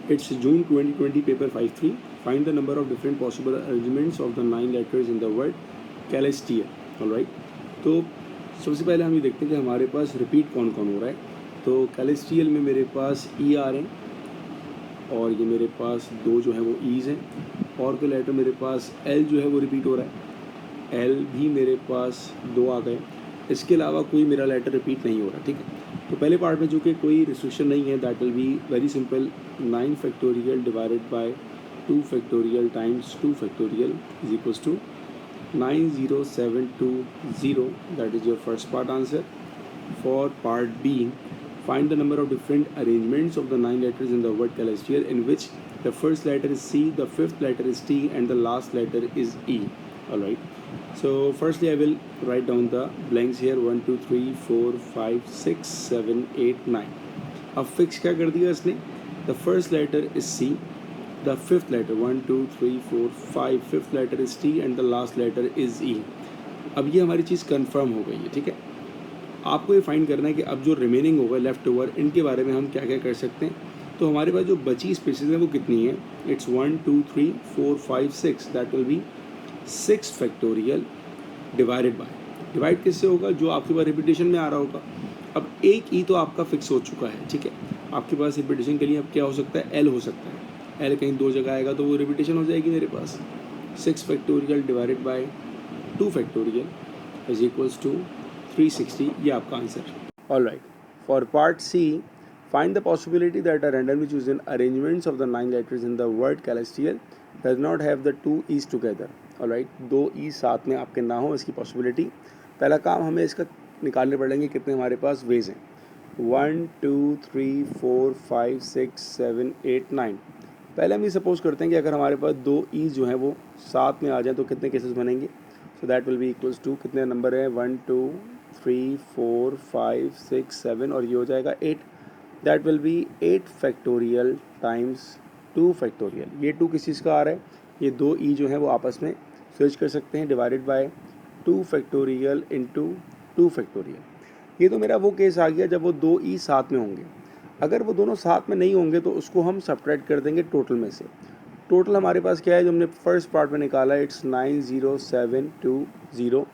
It's June 2020 paper 5-3. Find the number of different possible arrangements of the 9 letters in the word Celestial. Alright. तो सबसे पहले हम ये देखते हैं कि हमारे पास रिपीट कौन कौन हो रहा है। तो कैलेस्टियल में मेरे पास ई आ रहे हैं और ये मेरे पास दो जो है वो ईज हैं और के लेटर मेरे पास एल जो है वो रिपीट हो रहा है, एल भी मेरे पास दो आ गए। इसके अलावा कोई मेरा लेटर रिपीट नहीं हो रहा, ठीक है। तो पहले पार्ट में जो कि कोई रिस्ट्रिक्शन नहीं है, that will be very simple, 9 factorial divided by 2 factorial times 2 factorial is equals to 90720. That is your first part answer. For part B, find the number of different arrangements of the 9 letters in the word celestial in which the first letter is C, the fifth letter is T, and the last letter is E. Alright. So firstly I will write down the blanks here, 1 2 3 4 5 6 7 8 9. अब fix क्या कर दिया इसने, the first letter is C, the fifth letter 1 2 3 4 5, fifth letter is T and the last letter is E. अब ये हमारी चीज़ confirm हो गई है, ठीक है। आपको ये फाइंड करना है कि अब जो रिमेनिंग होगा लेफ्ट ओवर, इनके बारे में हम क्या क्या कर सकते हैं। तो हमारे पास जो बची स्पेसेस हैं वो कितनी है, it's 1 2 3 4 5 6, that will B 6 factorial divided bye, divide किससे होगा, जो आपके पास रिपीटेशन में आ रहा होगा। अब एक ई तो आपका फिक्स हो चुका है, ठीक है। आपके पास रिपीटेशन के लिए अब क्या हो सकता है, एल हो सकता है, एल कहीं दो जगह आएगा तो वो रिपीटेशन हो जाएगी मेरे पास। 6 factorial divided by 2 factorial is equals to 360, ये आपका answer. Alright, for part C, find the possibility that a randomly chosen arrangements of the 9 letters in the word celestial does not have the 2 E's together. Alright, 2 E साथ में आपके ना हो, इसकी possibility. पहला काम हमें इसका निकालने पड़ेंगे, कितने हमारे पास वेज हैं, 1 2 3 4 5 6 7 8 9। पहले हम ये सपोज करते हैं कि अगर हमारे पास 2 ई जो हैं वो साथ में आ जाएं तो कितने केसेस बनेंगे। So that will be equals to, कितने नंबर है, 1 2 3 4 5 6 7 और ये हो जाएगा 8। That will B 8 factorial times 2 factorial. ये 2 किस चीज़ का आ रहा है, ये 2 ई जो है वो आपस में स्विच कर सकते हैं, divided by 2 factorial into 2 factorial. ये तो मेरा वो केस आ गया जब वो 2 ई साथ में होंगे। अगर वो दोनों साथ में नहीं होंगे तो उसको हम सब्ट्रैक्ट कर देंगे टोटल में से। टोटल हमारे पास क्या है जो हमने फर्स्ट पार्ट में निकाला है, इट्स 90720।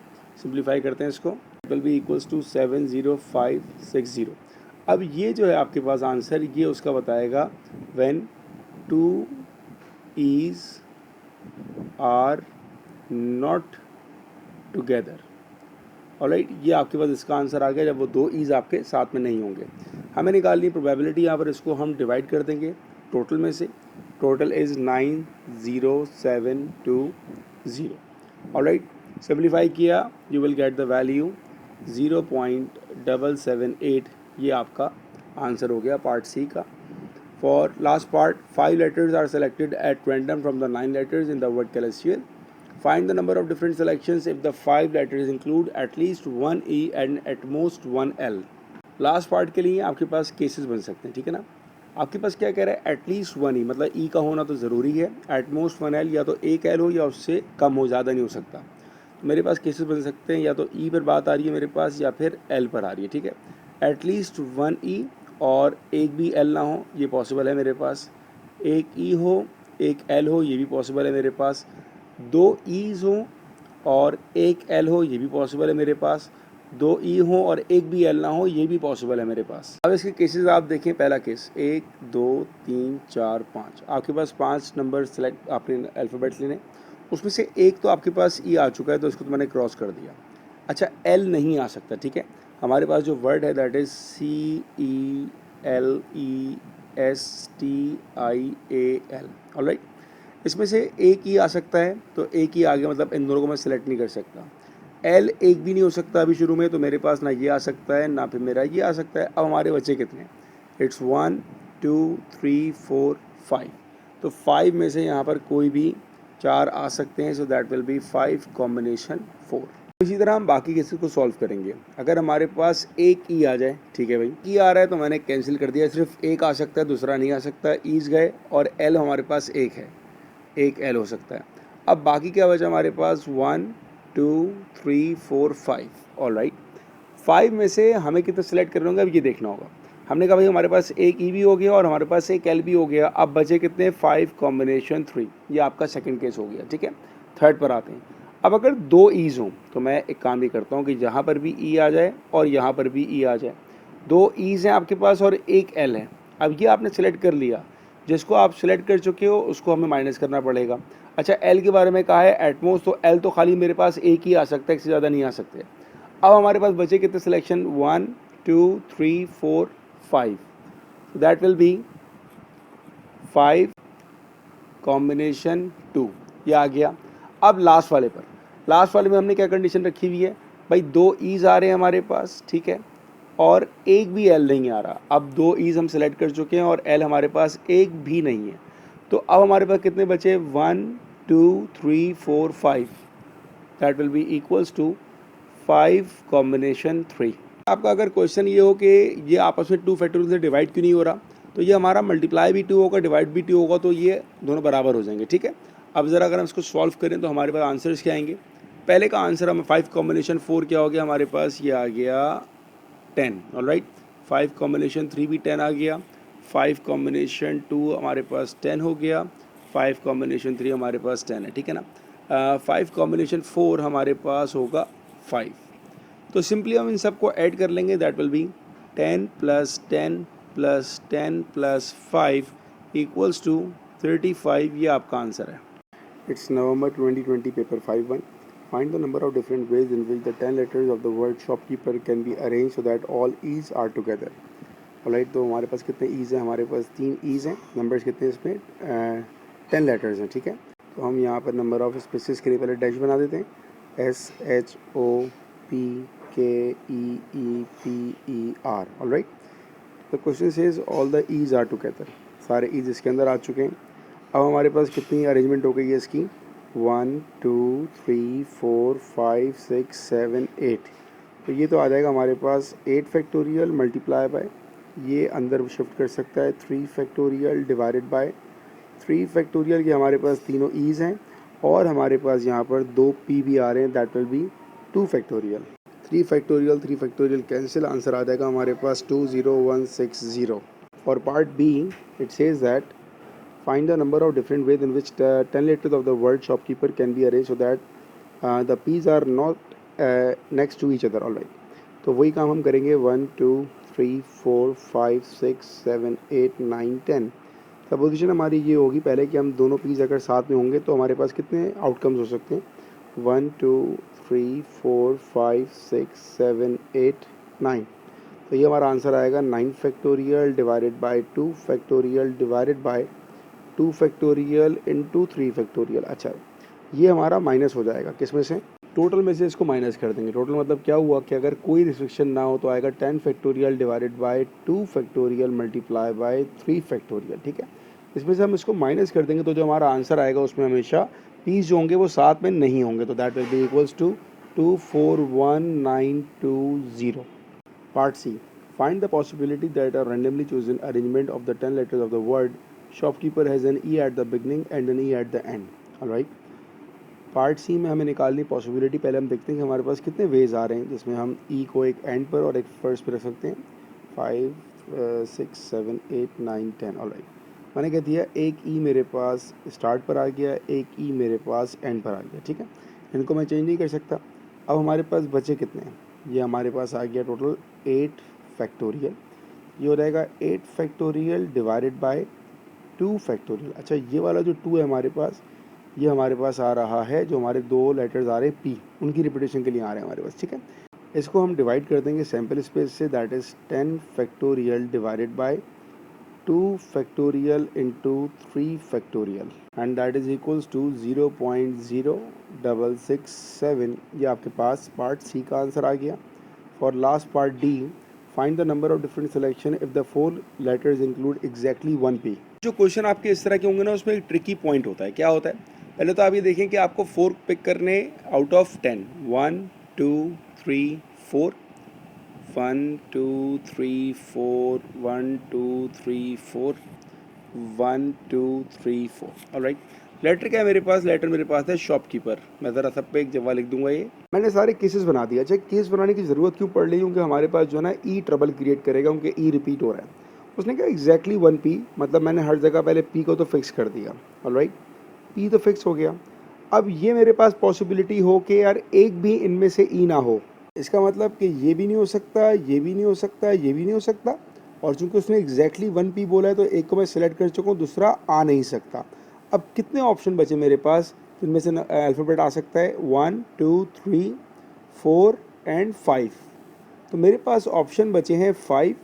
सिंप्लीफाई करते हैं इसको, विल बी इक्वल्स टू 70560। अब ये जो है आपके पास आंसर, ये उसका बताएगा when 2 E's are not together. Alright, ये आपके पास इसका आंसर आ गया जब वो 2 ईज आपके साथ में नहीं होंगे। हमें निकालनी प्रोबेबिलिटी, यहाँ पर इसको हम डिवाइड कर देंगे टोटल में से। Total is 90720। ऑलराइट, सिंप्लीफाई किया, you will get the value 0.778। ये आपका आंसर हो गया पार्ट सी का। For last part, 5 letters are selected at random from the 9 letters in the word celestial. Find the number of different selections if the 5 letters include at least 1 E and at most 1 L. Last part के लिए आपके पास cases बन सकते हैं, ठीक है ना। आपके पास क्या कह रहा है, एटलीस्ट 1 E, मतलब ई का होना तो ज़रूरी है। एट मोस्ट 1 L, या तो एक एल हो या उससे कम हो, ज़्यादा नहीं हो सकता। तो मेरे पास केसेस बन सकते हैं, या तो ई पर बात आ रही है मेरे पास या फिर एल पर आ रही है, ठीक है। एटलीस्ट 1 E और एक भी एल ना हो, ये पॉसिबल है मेरे पास। एक ई हो, एक एल हो, ये भी पॉसिबल है मेरे पास। 2 ईज हो और एक एल हो, ये भी पॉसिबल है मेरे पास। 2 ई हो और एक भी एल ना हो, ये भी पॉसिबल है मेरे पास। अब इसके केसेस आप देखें, पहला केस 1 2 3 4 5, आपके पास 5 नंबर सेलेक्ट आपने अल्फ़ाबेट्स लेने, उसमें से एक तो आपके पास ई आ चुका है तो इसको तो मैंने क्रॉस कर दिया। अच्छा, एल नहीं आ सकता, ठीक है। हमारे पास जो वर्ड है दैट इज़ CELESTIAL। ऑलराइट, इसमें से एक ही आ सकता है, तो एक ही आ गया, मतलब इन दोनों को मैं सिलेक्ट नहीं कर सकता। एल एक भी नहीं हो सकता अभी शुरू में, तो मेरे पास ना ये आ सकता है ना फिर मेरा ये आ सकता है। अब हमारे बच्चे कितने, इट्स 1 2 3 4 5, तो 5 में से यहाँ पर कोई भी 4 आ सकते हैं। सो दैट विल बी 5 कॉम्बिनेशन 4। इसी तरह हम बाकी केसेस को सॉल्व करेंगे। अगर हमारे पास एक ई आ जाए, ठीक है भाई, ई आ रहा है तो मैंने कैंसिल कर दिया, सिर्फ एक आ सकता है, दूसरा नहीं आ सकता। ईज गए और एल हमारे पास एक है, एक एल हो सकता है। अब बाकी क्या बचा हमारे पास, 1 2 3 4 5। ऑलराइट, 5 में से हमें कितना सेलेक्ट करना होगा, अब ये देखना होगा। हमने कहा भाई हमारे पास एक ई भी हो गया और हमारे पास एक एल भी हो गया। अब बचे कितने 5 कॉम्बिनेशन 3, ये आपका सेकंड केस हो गया। ठीक है, थर्ड पर आते हैं। अब अगर दो ईज हों तो मैं एक काम भी करता हूँ कि जहाँ पर भी ई आ जाए और यहाँ पर भी ई आ जाए। दो ईज हैं आपके पास और एक एल है। अब ये आपने सेलेक्ट कर लिया, जिसको आप सेलेक्ट कर चुके हो उसको हमें माइनस करना पड़ेगा। अच्छा, एल के बारे में कहा है एटमोस, तो एल तो खाली मेरे पास एक ही आ सकता है, इससे ज़्यादा नहीं आ सकते। अब हमारे पास बचे कितने selection, 1 2 3 4 5, that will B 5 combination 2, ये आ गया। अब लास्ट वाले पर, लास्ट वाले में हमने क्या कंडीशन रखी हुई है भाई, दो ईज आ रहे हैं हमारे पास, ठीक है, और एक भी एल नहीं आ रहा। अब दो ईज हम सेलेक्ट कर चुके हैं और एल हमारे पास एक भी नहीं है। तो अब हमारे पास कितने बचे, 1 2 3 4 5, that will be equals to 5 combination 3। आपका अगर क्वेश्चन ये हो कि ये आपस में 2 फैक्टोरियल से डिवाइड क्यों नहीं हो रहा, तो ये हमारा मल्टीप्लाई भी 2 होगा, डिवाइड भी 2 होगा, तो ये दोनों बराबर हो जाएंगे। ठीक है, अब ज़रा अगर हम इसको सॉल्व करें तो हमारे पास आंसर्स क्या आएंगे। पहले का आंसर हमें 5 कॉम्बिनेशन 4 क्या हो गया हमारे पास, ये आ गया 10। ऑलराइट, 5 कॉम्बिनेशन 3 भी 10 आ गया, 5 कॉम्बिनेशन 2 हमारे पास 10 हो गया, 5 कॉम्बिनेशन 3 हमारे पास 10 है। ठीक है ना, 5 कॉम्बिनेशन 4 हमारे पास होगा 5। तो सिंपली हम इन सबको ऐड कर लेंगे, that will be 10 plus 10 plus 10 plus 5 equals to 35। ये आपका आंसर है। It's November 2020, paper 5-1. Find the number of different ways in which the 10 letters of the word shopkeeper can be arranged so that all E's are together. Alright, तो हमारे पास कितने E's हैं, हमारे पास 3 E's हैं। Numbers कितने इसमें, 10 letters हैं। ठीक है, तो हम यहाँ पर नंबर ऑफ स्पेसिस के लिए पहले डैश बना देते हैं, SHOPKEEPER। Alright, the question says all the E's are together, सारे E's इसके अंदर आ चुके हैं। अब हमारे पास कितनी अरेंजमेंट हो गई है इसकी, 1 2 3 4 5 6 7 8। तो ये तो आ जाएगा हमारे पास 8 फैक्टोरियल मल्टीप्लाई बाय, ये अंदर शिफ्ट कर सकता है 3 फैक्टोरियल डिवाइडेड बाय 3 फैक्टोरियल। ये हमारे पास तीनों ईज हैं और हमारे पास यहाँ पर 2 पी भी आ रहे हैं, that will be 2 factorial. 3 factorial cancel, answer आ जाएगा हमारे पास 20160। और part B it says that find the number of different ways in which the 10 letters of the word shopkeeper can be arranged so that the P's are not next to each other. All right, तो वही काम हम करेंगे 1 2 3 4 5 6 7 8 9 10। Supposition हमारी ये होगी पहले कि हम दोनों P's अगर साथ में होंगे तो हमारे पास कितने आउटकम्स हो सकते हैं, 1 2 3 4 5 6 7 8 9। तो ये हमारा आंसर आएगा 9 factorial divided by 2 factorial divided by 2 factorial into 3 factorial. अच्छा, ये हमारा माइनस हो जाएगा किस में से, टोटल में से इसको माइनस कर देंगे। टोटल मतलब क्या हुआ कि अगर कोई रिस्ट्रिक्शन ना हो तो आएगा 10 factorial divided by 2 factorial multiply by 3 factorial. ठीक है, इसमें से हम इसको माइनस कर देंगे तो जो हमारा आंसर आएगा उसमें हमेशा पीस जो होंगे वो साथ में नहीं होंगे, तो that will be equals to 241,920। Part C, find the possibility that a randomly chosen arrangement of the 10 letters of the word shopkeeper has an E at the beginning and an E at the end. Alright, part C में हमें निकालनी possibility. पहले हम देखते हैं कि हमारे पास कितने वेज आ रहे हैं जिसमें हम ई को एक एंड पर और एक फर्स्ट पर रख सकते हैं। 5 6 7 8 9 10। ऑलराइट, मैंने कह दिया एक ई मेरे पास स्टार्ट पर आ गया, एक ई मेरे पास एंड पर आ गया। ठीक है, इनको मैं चेंज नहीं कर सकता। अब हमारे पास बचे कितने हैं, ये हमारे पास आ गया टोटल 8 फैक्टोरियल। ये हो जाएगा 8 फैक्टोरियल डिवाइडेड बाय 2 फैक्टोरियल। अच्छा, ये वाला जो 2 है हमारे पास, ये हमारे पास आ रहा है जो हमारे दो लेटर्स आ रहे हैं पी, उनकी रिपीटेशन के लिए आ रहे हैं हमारे पास। ठीक है, इसको हम डिवाइड कर देंगे सैम्पल स्पेस से, that is 10 factorial divided by 2 factorial into 3 factorial and that is equals to 0.0667। ये आपके पास पार्ट सी का आंसर आ गया। For last part D, find the number of different selection if the 4 letters include exactly 1 P. जो question आपके इस तरह के होंगे ना उसमें एक ट्रिकी पॉइंट होता है। क्या होता है, पहले तो आप ये देखें कि आपको 4 पिक करने आउट ऑफ 10, 1 2 3 4, 1 2 3 4, 1 2 3 4, 1 2 3 4। ऑलराइट, लेटर क्या है मेरे पास, लेटर मेरे पास है शॉपकीपर। मैं ज़रा सब पे एक जवाब लिख दूंगा। ये मैंने सारे केसेस बना दिया। अच्छा, केस बनाने की ज़रूरत क्यों पड़ रही है, क्योंकि हमारे पास जो है ना ई ट्रबल क्रिएट करेगा, क्योंकि ई रिपीट हो रहा है। उसने कहा एग्जैक्टली 1p, मतलब मैंने हर जगह पहले p को तो फिक्स कर दिया। ऑलराइट, p तो फिक्स हो गया। अब ये मेरे पास पॉसिबिलिटी हो कि यार एक भी इनमें से ई ना हो, इसका मतलब कि ये भी नहीं हो सकता, ये भी नहीं हो सकता, ये भी नहीं हो सकता। और चूंकि उसने एग्जैक्टली 1p बोला है तो एक को मैं सिलेक्ट कर चुका हूँ, दूसरा आ नहीं सकता। अब कितने ऑप्शन बचे मेरे पास जिनमें से अल्फ़ाबेट आ सकता है, 1 2 3 4 एंड 5। तो मेरे पास ऑप्शन बचे हैं 5,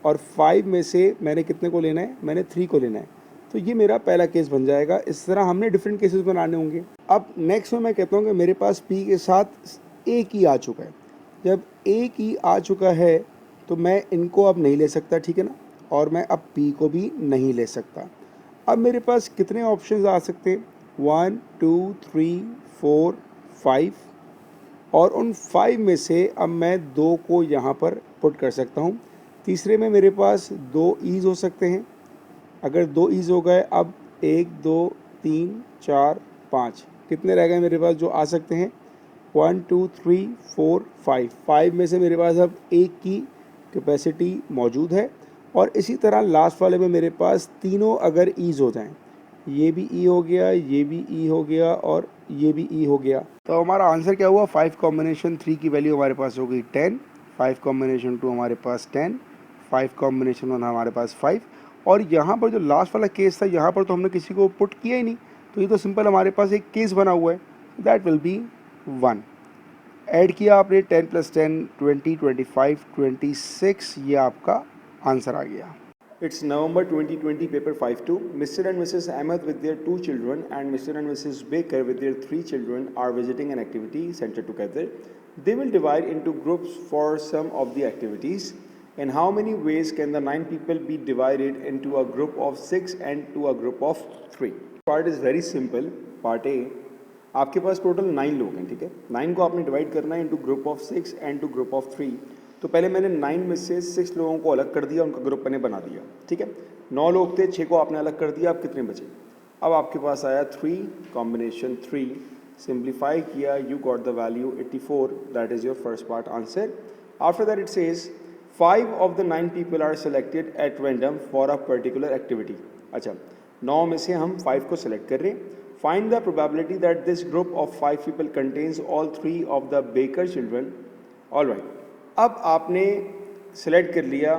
और 5 में से मैंने कितने को लेना है, मैंने 3 को लेना है। तो ये मेरा पहला केस बन जाएगा। इस तरह हमने डिफरेंट केसेस बनाने होंगे। अब नेक्स्ट में मैं कहता हूँ कि मेरे पास पी के साथ एक ही आ चुका है। जब एक ही आ चुका है तो मैं इनको अब नहीं ले सकता, ठीक है ना, और मैं अब पी को भी नहीं ले सकता। अब मेरे पास कितने ऑप्शंस आ सकते हैं, 1 2 3 4 5, और उन 5 में से अब मैं 2 को यहाँ पर पुट कर सकता हूँ। तीसरे में मेरे पास 2 ईज हो सकते हैं। अगर 2 ईज हो गए, अब 1 2 3 4 5 कितने रह गए मेरे पास जो आ सकते हैं, 1 2 3 4 5। 5 में से मेरे पास अब एक की कैपेसिटी मौजूद है। और इसी तरह लास्ट वाले में मेरे पास तीनों अगर ईज हो जाएं, ये भी ई हो गया, ये भी ई हो गया, और ये भी ई हो गया, तो हमारा आंसर क्या हुआ, 5 कॉम्बिनेशन 3 की वैल्यू हमारे पास हो गई 10, 5 कॉम्बिनेशन 2 हमारे पास 10, 5 कॉम्बिनेशन 1 हमारे पास 5। और यहाँ पर जो लास्ट वाला केस था, यहाँ पर तो हमने किसी को पुट किया ही नहीं, तो ये तो सिंपल हमारे पास एक केस बना हुआ है, दैट विल बी 1। ऐड किया आपने 10 + 10 20 25 26, ये आपका आंसर आ गया। It's November 2020, paper 5-2. Mr. and Mrs. Ahmed with their 2 children and Mr. and Mrs. Baker with their 3 children are visiting an activity center together. They will divide into groups for some of the activities. In how many ways can the 9 people be divided into a group of 6 and to a group of 3? Part is very simple. Part A, आपके पास total 9 लोग हैं, ठीक है। 9 को आपने divide करना है into group of 6 and two group of 3। तो पहले मैंने 9 में से 6 लोगों को अलग कर दिया, उनका ग्रुप मैंने बना दिया, ठीक है। 9 लोग थे, 6 को आपने अलग कर दिया, अब कितने बचे, अब आपके पास आया 3 कॉम्बिनेशन 3, सिंप्लीफाई किया, you got the value 84, that is your first part answer. After that it says 5 of the 9 people are selected at random for a particular activity. अच्छा, 9 में से हम 5 को सेलेक्ट कर रहे हैं। Find the probability that this group of 5 people contains all 3 of the Baker children. All right. अब आपने सेलेक्ट कर लिया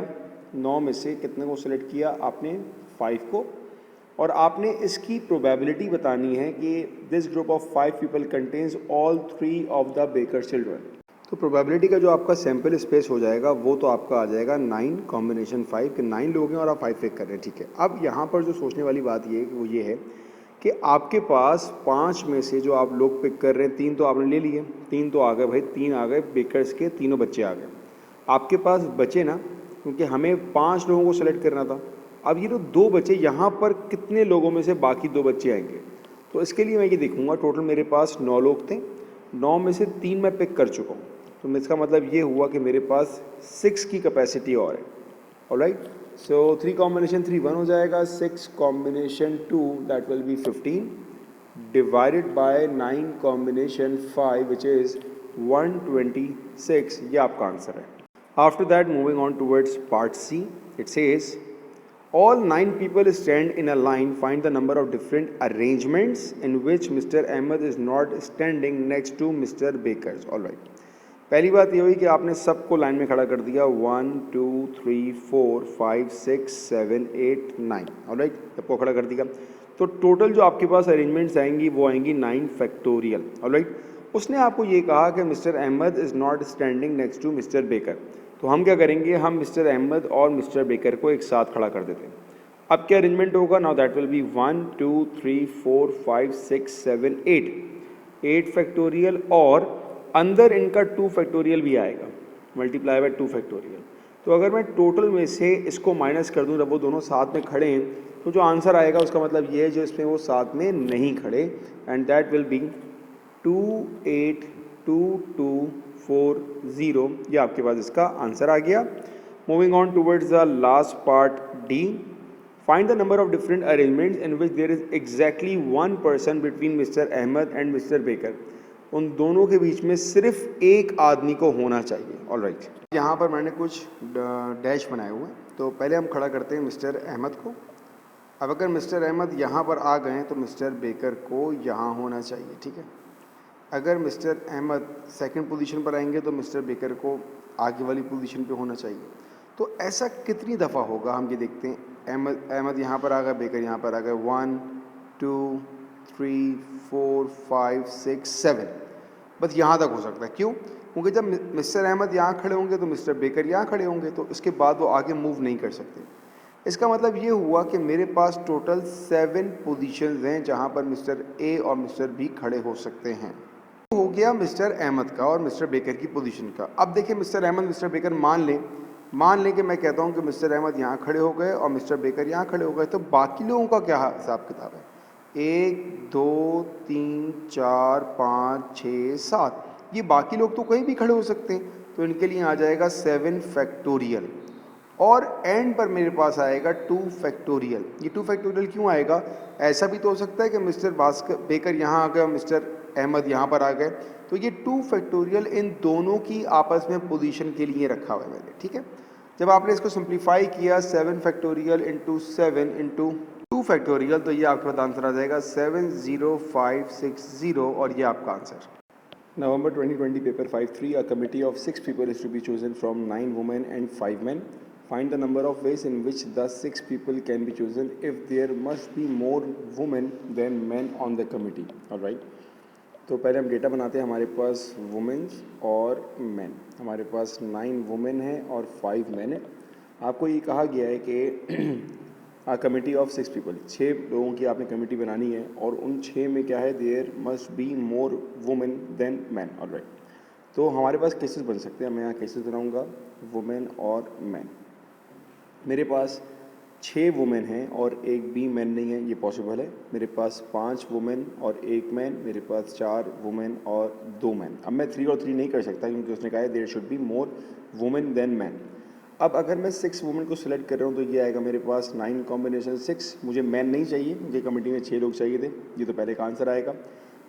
9 में से, कितने को सेलेक्ट किया आपने, 5 को, और आपने इसकी प्रोबेबिलिटी बतानी है कि this group of 5 people contains all 3 of the baker children. तो प्रोबेबिलिटी का जो आपका सैम्पल स्पेस हो जाएगा वो तो आपका आ जाएगा 9 कॉम्बिनेशन 5, कि 9 लोग हैं और आप 5 पिक कर रहे हैं, ठीक है। अब यहाँ पर जो सोचने वाली बात ये है कि वो ये है कि आपके पास 5 में से जो आप लोग पिक कर रहे हैं, 3 तो आपने ले लिए, 3 तो आ गए भाई, 3 आ गए बेकर्स के, तीनों बच्चे आ गए। आपके पास बचे ना, क्योंकि हमें 5 लोगों को सेलेक्ट करना था। अब ये तो 2 बचे, यहाँ पर कितने लोगों में से बाकी 2 बच्चे आएंगे, तो इसके लिए मैं ये देखूँगा टोटल मेरे पास 9 लोग थे, 9 में से 3 मैं पिक कर चुका हूँ, तो इसका मतलब ये हुआ कि मेरे पास 6 की कैपेसिटी और है। ऑलराइट, so 3 combination 3 1 हो जाएगा, 6 combination 2 that will be 15 divided by 9 combination 5 which is 126, ये आपका आंसर है। After that, moving on towards part C, it says all 9 people stand in a line, find the number of different arrangements in which Mr. Ahmed is not standing next to Mr. Baker. All right, पहली बात ये हुई कि आपने सबको line में खड़ा कर दिया, 1 2 3 4 5 6 7 8 9, ऑलराइट, सबको खड़ा कर दिया। तो टोटल जो आपके पास अरेंजमेंट्स आएंगी वो आएंगी 9 फैक्टोरियल, ऑलराइट। उसने आपको ये कहा कि mister Ahmed is not standing next to mister Baker, तो हम क्या करेंगे, हम मिस्टर अहमद और मिस्टर बेकर को एक साथ खड़ा कर देते हैं। अब क्या अरेंजमेंट होगा, now that will B 1 2 3 4 5 6 7 8 factorial, और अंदर इनका 2 फैक्टोरियल भी आएगा, मल्टीप्लाई बाय 2 फैक्टोरियल। तो अगर मैं टोटल में से इसको माइनस कर दूं, जब वो दोनों साथ में खड़े हैं, तो जो आंसर आएगा उसका मतलब ये है जो इसमें वो साथ में नहीं खड़े, एंड दैट विल बी 2 8 2 2 4 0, ये आपके पास इसका आंसर आ गया। Moving on towards the last part D, Find the number of different arrangements in which there is exactly one person between Mr. Ahmed and Mr. Baker. उन दोनों के बीच में सिर्फ एक आदमी को होना चाहिए. ऑल राइट, यहाँ पर मैंने कुछ डैश बनाए हुए हैं. तो पहले हम खड़ा करते हैं मिस्टर अहमद को. अब अगर मिस्टर अहमद यहाँ पर आ गए तो मिस्टर बेकर को यहाँ होना चाहिए. ठीक है, अगर मिस्टर अहमद सेकंड पोजीशन पर आएंगे तो मिस्टर बेकर को आगे वाली पोजीशन पे होना चाहिए. तो ऐसा कितनी दफ़ा होगा हम ये देखते हैं. अहमद यहाँ पर आ गए, बेकर यहाँ पर आ गए. 1 2 3 4 5 6 7, बस यहाँ तक हो सकता है. क्यों? क्योंकि जब मिस्टर अहमद यहाँ खड़े होंगे तो मिस्टर बेकर यहाँ खड़े होंगे, तो इसके बाद वो आगे मूव नहीं कर सकते. इसका मतलब ये हुआ कि मेरे पास टोटल 7 पोजीशंस हैं जहाँ पर मिस्टर ए और मिस्टर बी खड़े हो सकते हैं. हो गया मिस्टर अहमद का और मिस्टर बेकर की पोजीशन का. अब देखिए मिस्टर अहमद मिस्टर बेकर मान लें कि मैं कहता हूँ कि मिस्टर अहमद यहाँ खड़े हो गए और मिस्टर बेकर यहाँ खड़े हो गए, तो बाकी लोगों का क्या हिसाब किताब है. 1 2 3 4 5 6 7, ये बाकी लोग तो कहीं भी खड़े हो सकते हैं, तो इनके लिए आ जाएगा 7 फैक्टोरियल. और एंड पर मेरे पास आएगा 2 फैक्टोरियल. ये 2 फैक्टोरियल क्यों आएगा? ऐसा भी तो हो सकता है कि मिस्टर बेकर यहाँ आ गए और मिस्टर अहमद यहाँ पर आ गए, तो ये 2 फैक्टोरियल इन दोनों की आपस में पोजीशन के लिए रखा हुआ है मैंने. ठीक है, जब आपने इसको सिंप्लीफाई किया 7 फैक्टोरियल इंटू 7 इंटू 2 फैक्टोरियल, तो ये आपके पास आंसर आ जाएगा 70560, और ये आपका answer. November 2020 paper 5-3, a committee of 6 people is to be chosen from 9 women and 5 men. Find the number of ways in which the 6 people can be chosen if there must be more women than men on the committee. All right, तो पहले हम data बनाते हैं. हमारे पास women's और man, हमारे पास 9 women हैं और 5 मैन है. आपको ये कहा गया है कि आ कमेटी ऑफ 6 पीपल, 6 लोगों की आपने कमेटी बनानी है, और उन 6 में क्या है, there must be more women than man. Alright, तो हमारे पास केसेस बन सकते हैं. मैं यहाँ केसेस बनाऊँगा वुमेन और मैन. मेरे पास 6 वुमेन हैं और एक भी मैन नहीं है, ये पॉसिबल है. मेरे पास 5 वुमेन और 1 मैन, मेरे पास 4 वुमेन और 2 मैन. अब मैं 3 और 3 नहीं कर सकता क्योंकि उसने कहा है there should be more women than man. अब अगर मैं 6 वुमेन को सिलेक्ट कर रहा हूँ तो ये आएगा मेरे पास 9 कॉम्बिनेशन 6. मुझे मैन नहीं चाहिए, मुझे कमेटी में 6 लोग चाहिए थे, ये तो पहले का आंसर आएगा.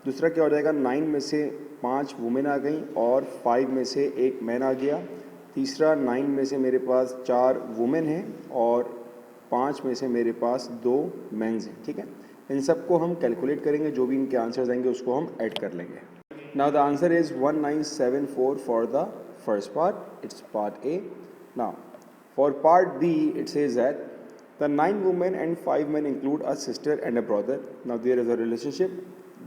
दूसरा क्या हो जाएगा, 9 में से 5 वुमेन आ गई और 5 में से 1 मैन आ गया. तीसरा 9 में से मेरे पास 4 वुमेन हैं और 5 में से मेरे पास 2 मेंस हैं. ठीक है, इन सबको हम कैलकुलेट करेंगे, जो भी इनके आंसर्स आएंगे उसको हम ऐड कर लेंगे. Now the answer is 1974 for the first part, it's part A. Now, for part B, it says that the 9 women and 5 men include a sister and a brother. Now, there is a relationship.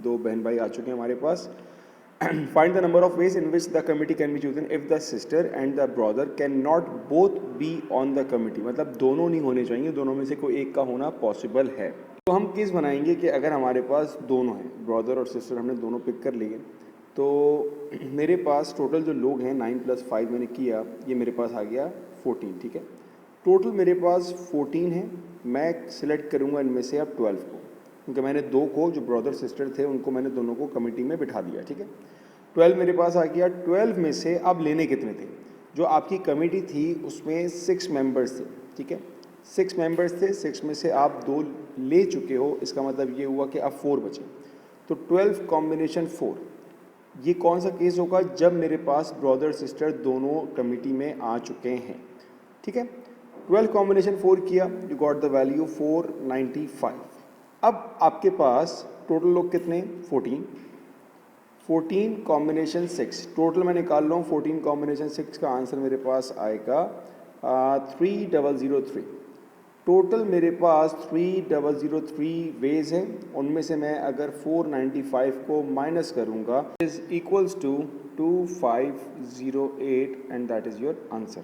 2 बहन भाई आ चुके हैं हमारे पास. Find the number of ways in which the committee can be chosen if the sister and the brother cannot both be on the committee. मतलब दोनों नहीं होने चाहिए, दोनों में से कोई एक का होना पॉसिबल है. तो हम केस बनाएंगे कि अगर हमारे पास दोनों हैं, ब्रदर और सिस्टर, हमने दोनों पिक कर लिए, तो मेरे पास टोटल जो लोग हैं 9 + 5 मैंने किया, ये मेरे पास आ गया 14. ठीक है, टोटल मेरे पास 14 है. मैं सिलेक्ट करूँगा इनमें से अब 12 को, क्योंकि मैंने 2 को, जो ब्रदर सिस्टर थे, उनको मैंने दोनों को कमेटी में बिठा दिया. ठीक है, 12 मेरे पास आ गया. 12 में से अब लेने कितने थे? जो आपकी कमेटी थी उसमें 6 मेंबर्स थे. ठीक है, 6 मेंबर्स थे, 6 में से आप 2 ले चुके हो, इसका मतलब ये हुआ कि अब 4 बचे. तो 12 कॉम्बिनेशन 4, ये कौन सा केस होगा? जब मेरे पास ब्रदर सिस्टर दोनों कमेटी में आ चुके हैं. ठीक है, 12 कॉम्बिनेशन 4 किया, यू गॉट द वैल्यू 495. अब आपके पास टोटल लोग कितने? 14. 14 कॉम्बिनेशन 6, टोटल मैं निकाल रहा हूँ. 14 कॉम्बिनेशन 6 का आंसर मेरे पास आएगा 3003. टोटल मेरे पास 3003 वेज है. उनमें से मैं अगर 495 को माइनस करूँगा is equals to 2508 and that is your answer.